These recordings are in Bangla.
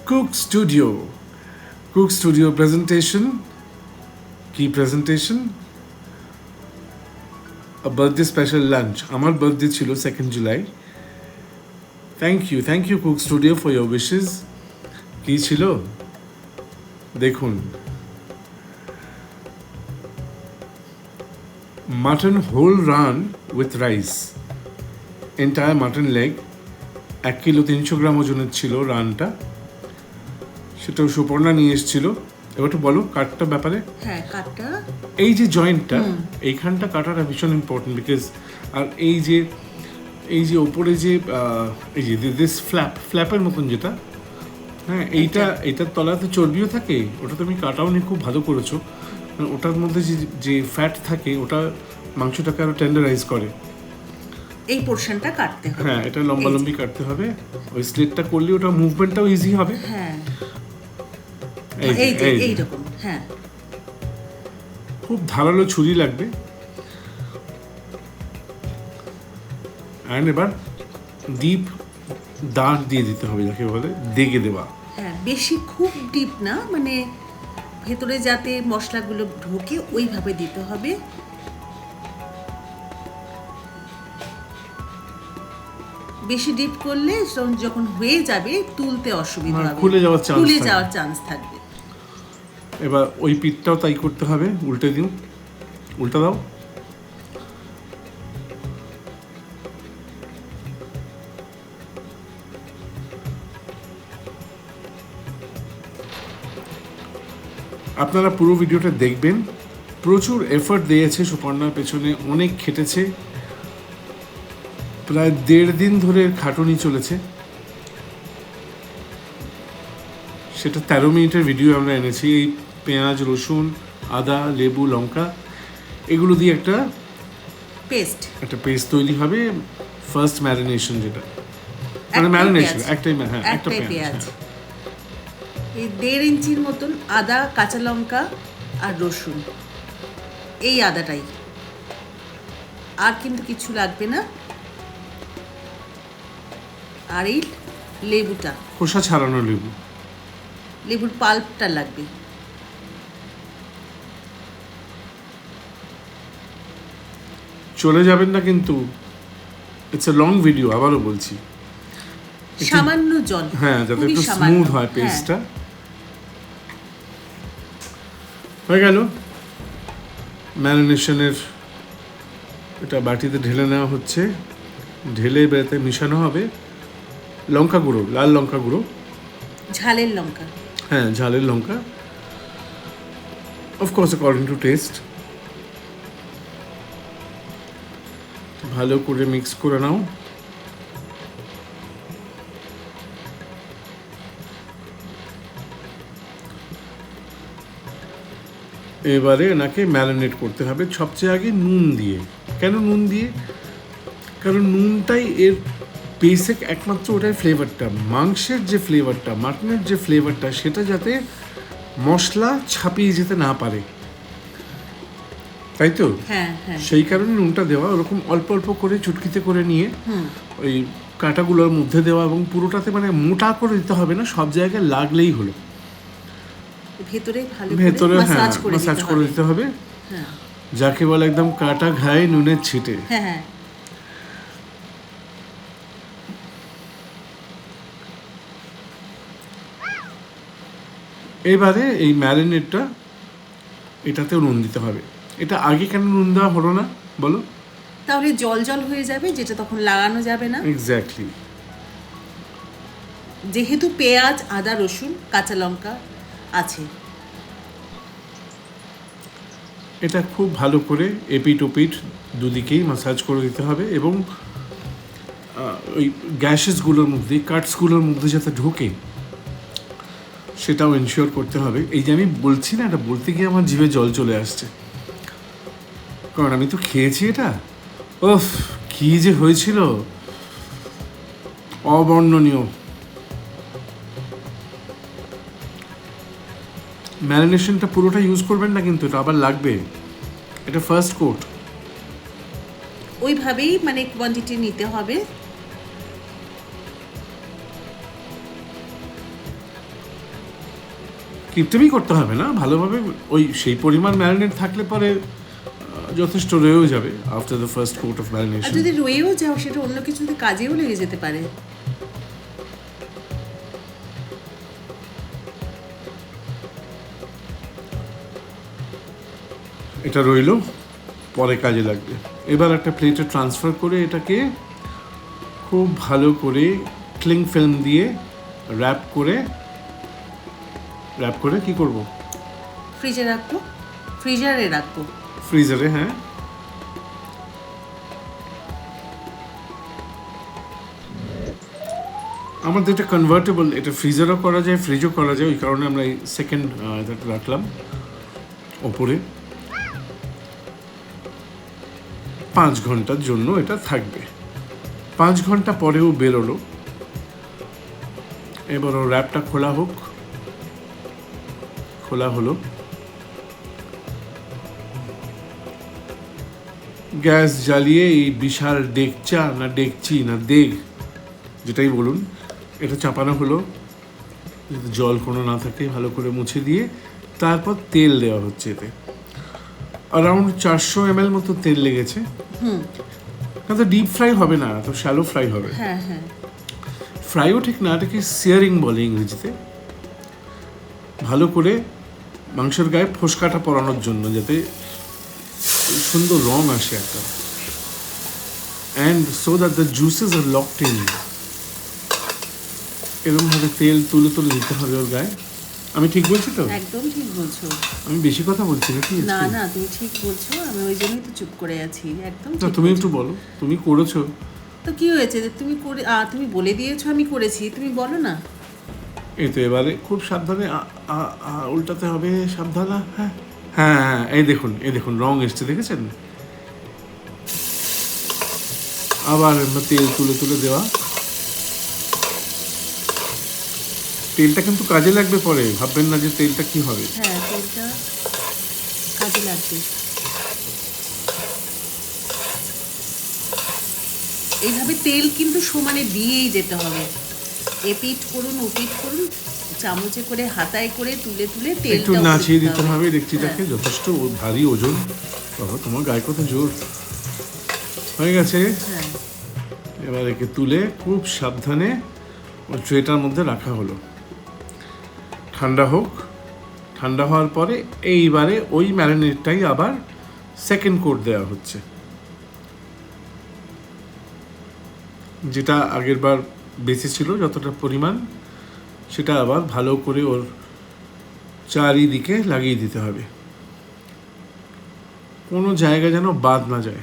Cook Studio. Cook Studio presentation. Key presentation. A birthday special lunch. আমার বার্থডে ছিল 2nd July. Thank you Cook Studio for your wishes. কি ছিল দেখুন, mutton whole run with rice, entire mutton leg, 1 kilo 300 গ্রাম ওজনের ছিল রানটা, সেটাও সুপর্ণা নিয়ে এসেছিল। এবার একটু বলো কাটটা ব্যাপারে। হ্যাঁ, কাটটা এই যে জয়েন্টটা, এইখানটা কাটাটা ভীষণ ইম্পর্টেন্ট, বিকজ আর এই যে ওপরে যে এই যে দিস ফ্ল্যাপের মতন যেটা, হ্যাঁ এইটার তলাতে চর্বিও থাকে, ওটা তুমি কাটাও নিয়ে খুব ভালো করেছো। ওটার মধ্যে যে ফ্যাট থাকে ওটা মাংসটাকে আরো টেন্ডারাইজ করে। এই পোরশনটা কাটতে হবে। হ্যাঁ, এটা লম্বালম্বি কাটতে হবে। ওই স্লিটটা করলে ওটা মুভমেন্টটাও ইজি হবে। হ্যাঁ, এই এইরকম। হ্যাঁ, খুব ধারালো ছুরি লাগবে। অ্যান্ড এবার ডিপ দাঁত দিয়ে দিতে হবে, যাকে বলে দেগে দেওয়া। হ্যাঁ, বেশি খুব ডিপ না, মানে ভেতরে যাতে মশলাগুলো ঢোকে ওইভাবে দিতে হবে। বেশি ডিপ করলে যখন হয়ে যাবে তুলতে অসুবিধা হবে, খুলে যাওয়ার চান্স থাকবে। এবার ওই পিঠটাও তাই করতে হবে, উল্টা দাও। আপনারা পুরো ভিডিওটা দেখবেন। প্রচুর এফর্ট দিয়েছে সুপর্ণার পেছনে, অনেক খেটেছে, প্রায় 1.5 দিন ধরে খাটুনি চলেছে। সেটা 13 মিনিটের ভিডিও আমরা এনেছি। এই পেঁয়াজ, রসুন, আদা, লেবু, লঙ্কা এগুলো দিয়ে একটা পেস্ট তৈরি হবে। ফার্স্ট ম্যারিনেশন, যেটা মানে ম্যারিনেশন একটাই পেঁয়াজ, এই 1.5 ইঞ্চির মতন আদা, কাঁচা লঙ্কা আর রসুন, এই আদাটাই, আর কিন্তু কিছু লাগবে না। আর এই লেবুটা, খোসা ছাড়ানো লেবুর পাল্পটা লাগবে। চলে যাবেন না কিন্তু, ইটস এ লং ভিডিও, আবারও বলছি। সামান্য জল, হ্যাঁ, যাতে একটু স্মুথ হয় পেস্টটা। হয়ে গেল ম্যারিনেশনের। এটা বাটিতে ঢেলে নেওয়া হচ্ছে, ঢেলে বেড়াতে মিশানো হবে লঙ্কা গুঁড়ো, লাল লঙ্কা গুঁড়ো, ঝালের লঙ্কা, হ্যাঁ ঝালের লঙ্কা, অফকোর্স অ্যাকর্ডিং টু টেস্ট। ভালো করে মিক্স করে নাও। এবারে এনাকে ম্যারিনেট করতে হবে সবচেয়ে আগে নুন দিয়ে। কেন নুন দিয়ে? কারণ নুনটাই এর বেসিক, একমাত্র ওটাই ফ্লেভারটা, মাংসের যে ফ্লেভারটা, মাটনের যে ফ্লেভারটা, সেটা যাতে মশলা ছাপিয়ে যেতে না পারে, তাই তো? হ্যাঁ, সেই কারণে নুনটা দেওয়া। ওরকম অল্প অল্প করে চুটকিতে করে নিয়ে ওই কাঁটাগুলোর মধ্যে দেওয়া, এবং পুরোটাতে মানে মোটা করে দিতে হবে না, সব জায়গায় লাগলেই হলো। ভেতরে মাসাজ করে দিতে হবে, যাকে বলে একদম কাটা ঘায়ে নুনের ছিটে। হ্যাঁ, এবারে এই ম্যারিনেটটা, এটাতেও নুন দিতে হবে। এটা আগে কেন নুন দেওয়া হলো না বলো? তাহলে জল জল হয়ে যাবে, যেটা তখন লাগানো যাবে না। এক্স্যাক্টলি। যেহেতু পেঁয়াজ, আদা, রসুন, কাঁচা লঙ্কা আছে, এটা খুব ভালো করে এপিট ওপিট দুদিকেই মাসাজ করে দিতে হবে, এবং ওই গ্যাসেসগুলোর মধ্যে, কাটসগুলোর মধ্যে যাতে ঢোকে সেটাও এনশিওর করতে হবে। এই যে আমি বলছি না, এটা বলতে গিয়ে আমার জিভে জল চলে আসছে, কারণ আমি তো খেয়েছি এটা। ওফ, কি যে হয়েছিল, অবর্ণনীয়। ম্যারিনেশনটা পুরোটা ইউজ করবেন না কিন্তু, এটা আবার লাগবে। এটা ফার্স্ট কোট, ওইভাবেই মানে কোয়ান্টিটি নিতে হবে। কিপটেমই করতে হবে না, ভালোভাবে ওই সেই পরিমাণ ম্যারিনেট থাকলে পরে যথেষ্ট রয়েও যাবে after the first coat of আর ম্যারিনেশন। যদি রয়েও যাও সেটা অন্য কিছুতে কাজেও লেগে যেতে পারে। এটা রইলো, পরে কাজে লাগবে। এবার একটা প্লেটে ট্রান্সফার করে এটাকে খুব ভালো করে ক্লিং ফিল্ম দিয়ে র্যাপ করে কি করব, ফ্রিজারে রাখবো। ফ্রিজারে। হ্যাঁ, আমাদের এটা কনভার্টেবল, এটা ফ্রিজারও করা যায়, ফ্রিজও করা যায়, ওই কারণে আমরা এই সেকেন্ড এটা রাখলাম ওপরে। 5 ঘন্টার জন্য এটা থাকবে। 5 ঘন্টা পরেও বেরোলো। এবার ও র্যাপটা খোলা হোক। খোলা হলো। গ্যাস জ্বালিয়ে এই বিশাল ডেকচি না দেগ যেটাই বলুন, এটা চাপানো হলো, যাতে জল কোনো না থাকে, ভালো করে মুছে দিয়ে তারপর তেল দেওয়া হচ্ছে। এতে অ্যারাউন্ড 400 ml মতো তেল লেগেছে। না তো ডিপ ফ্রাই হবে না, তো শ্যালো ফ্রাই হবে। হ্যাঁ হ্যাঁ, ফ্রাইও ঠিক না, এটাকে সিয়ারিং বলে ইংরেজিতে। ভালো করে মাংসের গায়ে ফোসকাটা পরানোর জন্য, যাতে সুন্দর রং আসে একটা, and so that the juices are locked in. এরকমভাবে তেল তুলে তুলে দিতে হবে ওর গায়ে। আমি ঠিক বলছি তো? একদম ঠিক বলছো। আমি বেশি কথা বলছি নাকি? না না, তুমি ঠিক বলছো, আমি ওই জন্যই তো চুপ করে আছি। একদম না, ঠিক তুমি বলছো। একটু বলো, তুমি করেছো তো কি হয়েছে যে তুমি তুমি বলে দিয়েছো, আমি করেছি, তুমি বলো না। এই তো। এবারে খুব সাবধানে উল্টাতে হবে, সাবধানে। হ্যাঁ হ্যাঁ হ্যাঁ, এই দেখুন রং এসছে, দেখেছেন? আবার তেল তুলে তুলে দেওয়া। তেলটা কিন্তু কাজে লাগবে পরে, ভাববেন না যে তেলটা কি হবে। হ্যাঁ, তেলটা কাজে লাগবে। এইভাবে তেল কিন্তু সমানে দিয়েই যেতে হবে। এপিট করুন ওপিট করুন, চামচে করে হাতায় করে তুলে তুলে তেল একটু নাচিয়ে দিতে হবে ডেকচিটাকে, হ্যাঁ। যথেষ্ট ভারী ওজন। বাবা, তোমার গায়ে কত জোর। হয়ে গেছে। হ্যাঁ, এবার একে তুলে খুব সাবধানে ওই ট্রেটার মধ্যে রাখা হলো। ঠান্ডা হোক। ঠান্ডা হওয়ার পরে এইবারে ওই ম্যারিনেটটাই আবার সেকেন্ড কোট দেওয়া হচ্ছে, যেটা আগের বার বেঁচে ছিল যতটা পরিমাণ, সেটা আবার ভালো করে ওর চারিদিকে লাগিয়ে দিতে হবে, কোনো জায়গা যেন বাদ না যায়।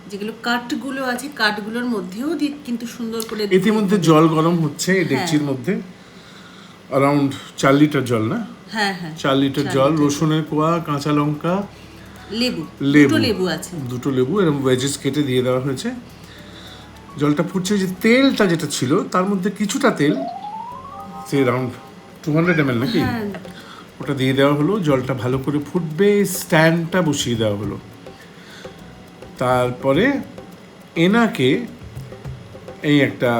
যেগুলো কাঠগুলো আছে কাঠগুলোর মধ্যেও কিন্তু সুন্দর করে ইতিমধ্যে জল গরম হচ্ছে এই ডেকচির মধ্যে, অ্যারাউন্ড 4 লিটার জল, না? হ্যাঁ হ্যাঁ, 4 লিটার জল, রসুনের কোয়া, কাঁচা লঙ্কা, দুটো লেবু আছে, দুটো লেবু এরকম ওয়েজেস কেটে দিয়ে দেওয়া হয়েছে। জলটা ফুটছে, যে তেলটা যেটা ছিল তার মধ্যে কিছুটা তেল, সে অ্যারাউন্ড 200 ml নাকি, হ্যাঁ। ওটা দিয়ে দেওয়া হলো। জলটা ভালো করে ফুটবে, স্ট্যান্ডটা বসিয়ে দেওয়া হলো। তারপরে এনাকে এই একটা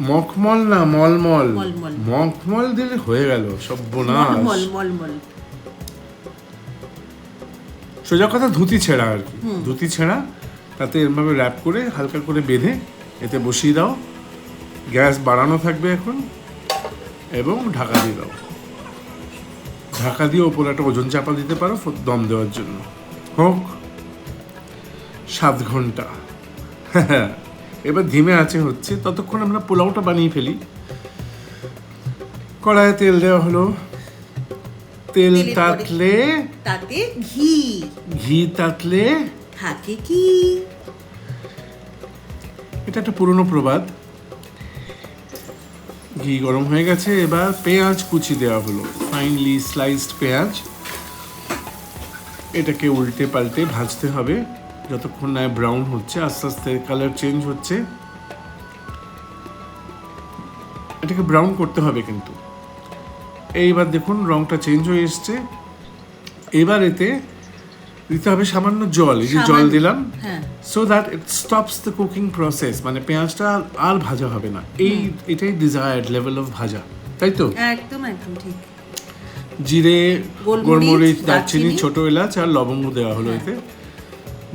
মখমল না মলমল, মখমল দিলে হয়ে গেল সর্বনাশ। সোজা কথা ধুতি ছেঁড়া আর কি, ধুতি ছেঁড়া। তাতে এরভাবে র্যাপ করে হালকা করে বেঁধে এতে বসিয়ে দাও। গ্যাস বাড়ানো থাকবে এখন, এবং ঢাকা দিয়ে দাও। ঢাকা দিয়ে ওপরে একটা ওজন চাপা দিতে পারো দম দেওয়ার জন্য। হোক 7 ঘন্টা। এবার ধিমে আছে হচ্ছে, ততক্ষণ আমরা পোলাওটা বানিয়ে ফেলি। কড়াইয়ে তেল দেওয়া হলো। তেল তাতলে তাতে ঘি, ঘি তাতলে থাকে কি, এটা একটা পুরনো প্রবাদ। ঘি গরম হয়ে গেছে, এবার পেঁয়াজ কুচি দেওয়া হলো, ফাইনলি স্লাইসড পেঁয়াজ। এটাকে উল্টে পাল্টে ভাজতে হবে যতক্ষণ না ব্রাউন হচ্ছে, আস্তে আস্তে কালার চেঞ্জ হচ্ছে। এটাকে ব্রাউন করতে হবে কিন্তু। এইবার দেখুন রংটা চেঞ্জ হয়ে এসছে। এবার এতে দিতে হবে সামান্য জল, এই যে জল সামান্য, দিলাম, হ্যাঁ so that it stops the cooking process, মানে পেঁয়াজটা আর ভাজা হবে না, এটাই ডিজায়ার্ড লেভেল অফ ভাজা, তাই তো? একদম একদম ঠিক। জিরে, গোলমরিচ, গোলমরিচ, দারচিনি, দারচিনি, ছোট এলাচ আর লবঙ্গ দেওয়া হলো এতে,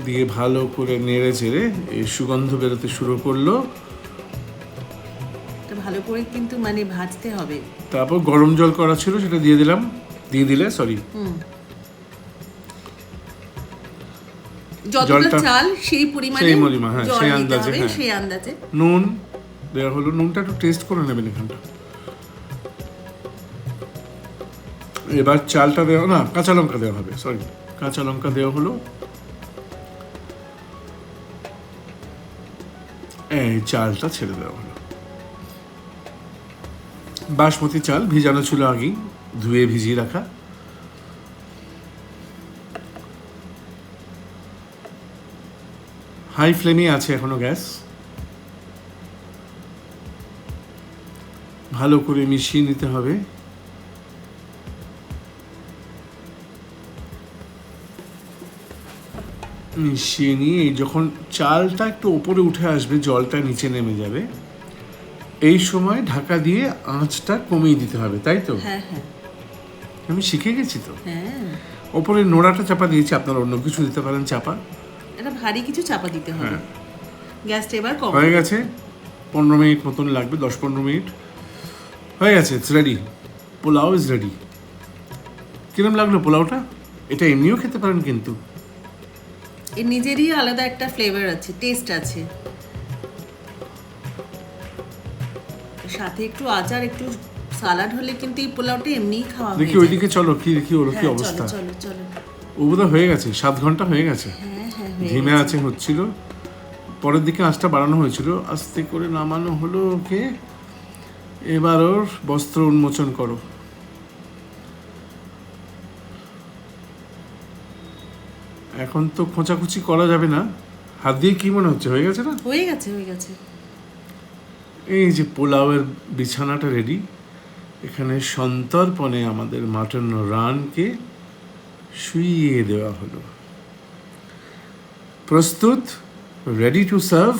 দিয়ে ভালো করে নেড়ে চেড়ে এই সুগন্ধ বেরোতে শুরু করলো। এটা ভালো করে কিন্তু মানে ভাজতে হবে। তারপর গরম জল করা ছিল সেটা দিয়ে দিলাম, যতটা জলটা- চাল সেই পরিমাণে সেই পরিমাণ, হ্যাঁ, জল সেই দিতে আন্দাজে, হবে, হ্যাঁ। সেই আন্দাজে। নুন দেওয়া হলো, নুনটা একটু টেস্ট করে নেবেন এখানটা। এবার চালটা দেওয়া, না কাঁচা লঙ্কা দেওয়া হবে, সরি, কাঁচা লঙ্কা দেওয়া হলো। এই চালটা ছেড়ে দেওয়া হলো। বাসমতি চাল ভিজানো ছিল আগেই, ধুয়ে ভিজিয়ে রাখা। হাই ফ্লেমে আছে এখনো গ্যাস, ভালো করে মিশিয়ে নিতে হবে। মিশিয়ে নিয়ে যখন চালটা একটু ওপরে উঠে আসবে, জলটা নিচে নেমে যাবে, এই সময় ঢাকা দিয়ে আঁচটা কমিয়ে দিতে হবে, তাই তো? হ্যাঁ হ্যাঁ আমি শিখে গেছি তো। হ্যাঁ, ওপরে নোড়াটা চাপা দিয়েছি, আপনারা অন্য কিছু দিতে পারেন চাপা। এটা ভারী কিছু চাপা দিতে হবে। হ্যাঁ। গ্যাসটা এবার কম হয়ে গেছে, 15 মিনিট মতন লাগবে, 10-15 মিনিট হয়ে গেছে, it's ready, pulao is ready. কিরম লাগলো পোলাওটা? এটা এমনিও খেতে পারেন, কিন্তু এর নিজেরই আলাদা একটা ফ্লেভার আছে, টেস্ট আছে। সাথে একটু আচার, একটু সালাড হলে কিন্তু এই পোলাওটা এমনিই খাওয়া হয়ে দেখি যায়। ওইদিকে চলো, কি দেখি হলো, কি হ্যাঁ, অবস্থা। চলো চলো চলো। ও বোধহয় হয়ে গেছে, 7 ঘন্টা হয়ে গেছে, হ্যাঁ হ্যাঁ হয়ে ধিমে গেছে। আছে হচ্ছিল, পরের দিকে আঁচটা বাড়ানো হয়েছিল, আস্তে করে নামানো হলো ওকে। এবার ওর বস্ত্র উন্মোচন করো। এখন তো খোঁচাখুচি করা যাবে না, হাত দিয়ে কি মনে হচ্ছে, হয়ে গেছে না? হয়ে গেছে হয়ে গেছে। এই যে পোলাওয়ের বিছানাটা রেডি, এখানে সন্তর্পণে আমাদের মাটন রানকে শুইয়ে দেওয়া হলো, প্রস্তুত, রেডি টু সার্ভ।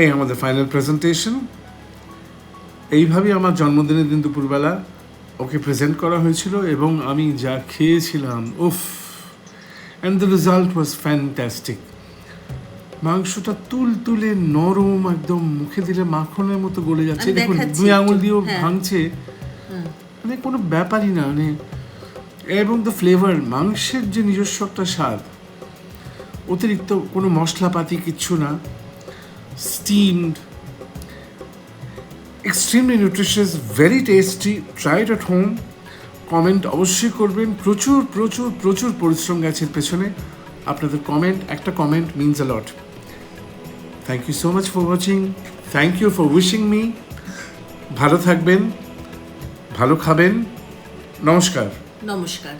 এই আমাদের ফাইনাল প্রেজেন্টেশন। এইভাবেই আমার জন্মদিনের দিন দুপুরবেলা ওকে প্রেজেন্ট করা হয়েছিল, এবং আমি যা খেয়েছিলাম, উফ, and the result was fantastic. মাংসটা তুলতুলে নরম, একদম মুখে দিলে মাখনের মতো গলে যাচ্ছে, আমি দেখুন দেখাচ্ছি 2 আঙুল একটু, দিয়েও হ্যাঁ। ভাঙছে, হ্যাঁ। মানে কোনো ব্যাপারই না, মানে এবং দ্য ফ্লেভার, মাংসের যে নিজস্ব একটা স্বাদ, অতিরিক্ত কোনো মশলাপাতি কিচ্ছু না, steamed, extremely nutritious, very tasty, try it at home. Comment অবশ্যই করবেন, প্রচুর প্রচুর প্রচুর পরিশ্রম গেছে এর পেছনে, আপনাদের কমেন্ট, একটা comment means a lot. Thank you so much for watching, thank you for wishing me. ভালো থাকবেন, ভালো খাবেন, নমস্কার। নমস্কার।